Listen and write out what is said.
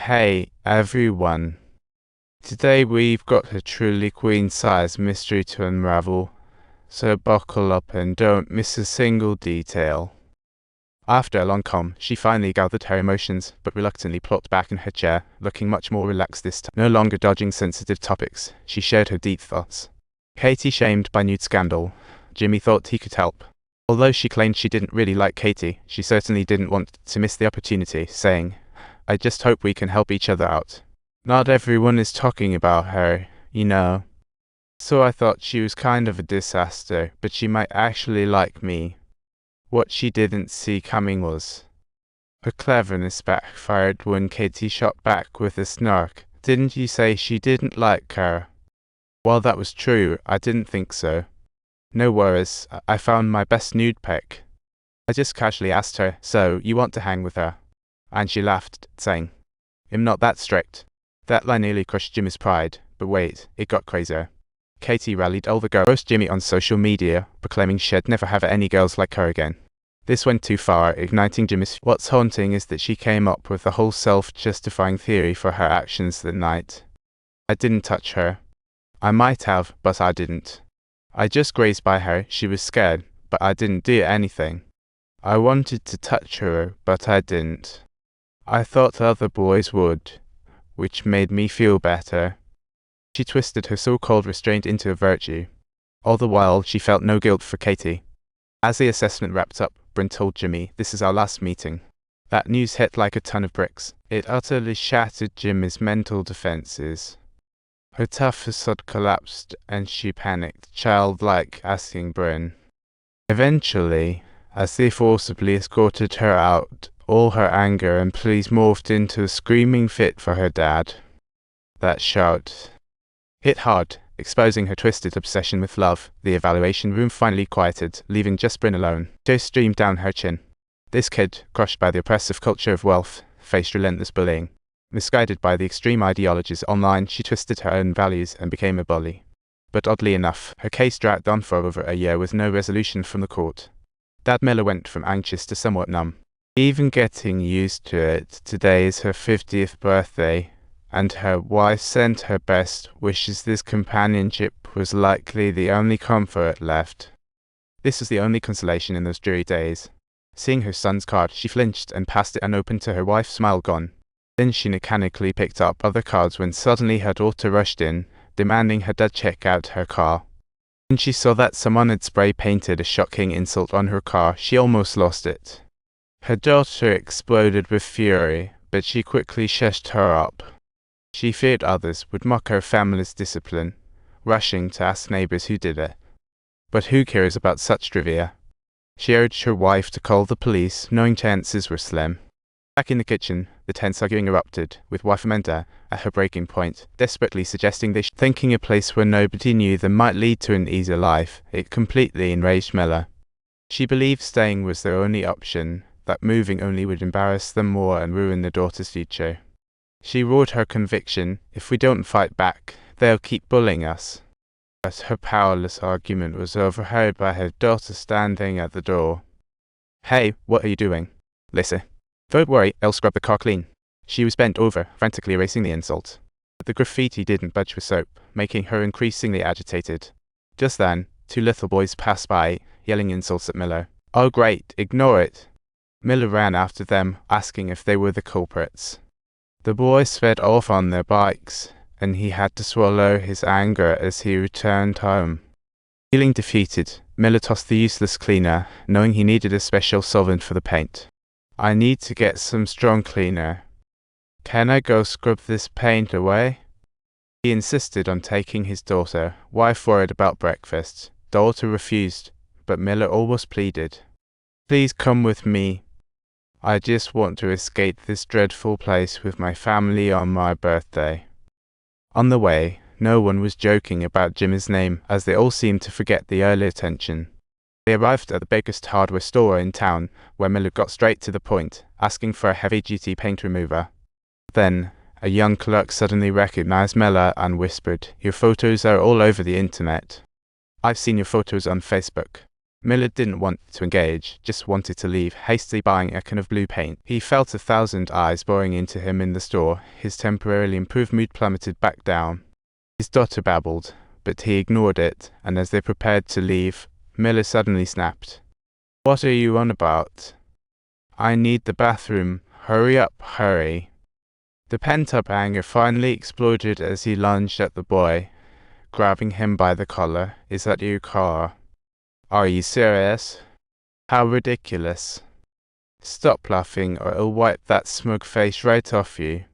Hey everyone, today we've got a truly queen-size mystery to unravel, so buckle up and don't miss a single detail. After a long calm, she finally gathered her emotions, but reluctantly plopped back in her chair, looking much more relaxed this time. No longer dodging sensitive topics, she shared her deep thoughts. Katie shamed by nude scandal. Jimmy thought he could help. Although she claimed she didn't really like Katie, she certainly didn't want to miss the opportunity, saying, "I just hope we can help each other out. Not everyone is talking about her, you know. So I thought she was kind of a disaster, but she might actually like me." What she didn't see coming was her cleverness backfired when Katie shot back with a snark. "Didn't you say she didn't like her?" While that was true, I didn't think so. No worries, I found my best nude pic. I just casually asked her, "So, you want to hang with her?" And she laughed, saying, "I'm not that strict." That line nearly crushed Jimmy's pride, but wait, it got crazier. Katie rallied all the girls, roast Jimmy on social media, proclaiming she'd never have any girls like her again. This went too far, igniting Jimmy's. What's haunting is that she came up with a whole self-justifying theory for her actions that night. "I didn't touch her. I might have, but I didn't. I just grazed by her, she was scared, but I didn't do anything. I wanted to touch her, but I didn't. I thought other boys would, which made me feel better." She twisted her so-called restraint into a virtue. All the while, she felt no guilt for Katie. As the assessment wrapped up, Bryn told Jimmy, "This is our last meeting." That news hit like a ton of bricks. It utterly shattered Jimmy's mental defenses. Her tough facade collapsed, and she panicked, childlike, asking Bryn. Eventually, as they forcibly escorted her out, all her anger and pleas morphed into a screaming fit for her dad. That shout hit hard, exposing her twisted obsession with love. The evaluation room finally quieted, leaving just Bryn alone. Tears streamed down her chin. This kid, crushed by the oppressive culture of wealth, faced relentless bullying. Misguided by the extreme ideologies online, she twisted her own values and became a bully. But oddly enough, her case dragged on for over a year with no resolution from the court. Dad Miller went from anxious to somewhat numb. Even getting used to it. Today is her 50th birthday, and her wife sent her best wishes. This companionship was likely the only comfort left. This was the only consolation in those dreary days. Seeing her son's card, she flinched and passed it unopened to her wife, smile gone. Then she mechanically picked up other cards when suddenly her daughter rushed in, demanding her dad check out her car. When she saw that someone had spray-painted a shocking insult on her car, she almost lost it. Her daughter exploded with fury, but she quickly shushed her up. She feared others would mock her family's discipline, rushing to ask neighbors who did it. But who cares about such trivia? She urged her wife to call the police, knowing chances were slim. Back in the kitchen, the tense arguing erupted, with wife Amanda at her breaking point, desperately suggesting they should thinking a place where nobody knew them might lead to an easier life. It completely enraged Miller. She believed staying was their only option, that moving only would embarrass them more and ruin their daughter's future. She roared her conviction, "If we don't fight back, they'll keep bullying us." But her powerless argument was overheard by her daughter standing at the door. "Hey, what are you doing?" "Listen. Don't worry, I'll scrub the car clean." She was bent over, frantically erasing the insult. But the graffiti didn't budge with soap, making her increasingly agitated. Just then, two little boys passed by, yelling insults at Miller. "Oh great, ignore it." Miller ran after them, asking if they were the culprits. The boys sped off on their bikes, and he had to swallow his anger as he returned home. Feeling defeated, Miller tossed the useless cleaner, knowing he needed a special solvent for the paint. "I need to get some strong cleaner. Can I go scrub this paint away?" He insisted on taking his daughter, wife worried about breakfast. Daughter refused, but Miller almost pleaded. "Please come with me. I just want to escape this dreadful place with my family on my birthday." On the way, no one was joking about Jimmy's name, as they all seemed to forget the earlier tension. They arrived at the biggest hardware store in town, where Miller got straight to the point, asking for a heavy-duty paint remover. Then, a young clerk suddenly recognized Miller and whispered, "Your photos are all over the internet. I've seen your photos on Facebook." Miller didn't want to engage, just wanted to leave, hastily buying a can of blue paint. He felt 1,000 eyes boring into him in the store. His temporarily improved mood plummeted back down. His daughter babbled, but he ignored it, and as they prepared to leave, Miller suddenly snapped. "What are you on about? I need the bathroom. Hurry up, hurry." The pent-up anger finally exploded as he lunged at the boy, grabbing him by the collar. "Is that your car? Are you serious? How ridiculous. Stop laughing or I'll wipe that smug face right off you."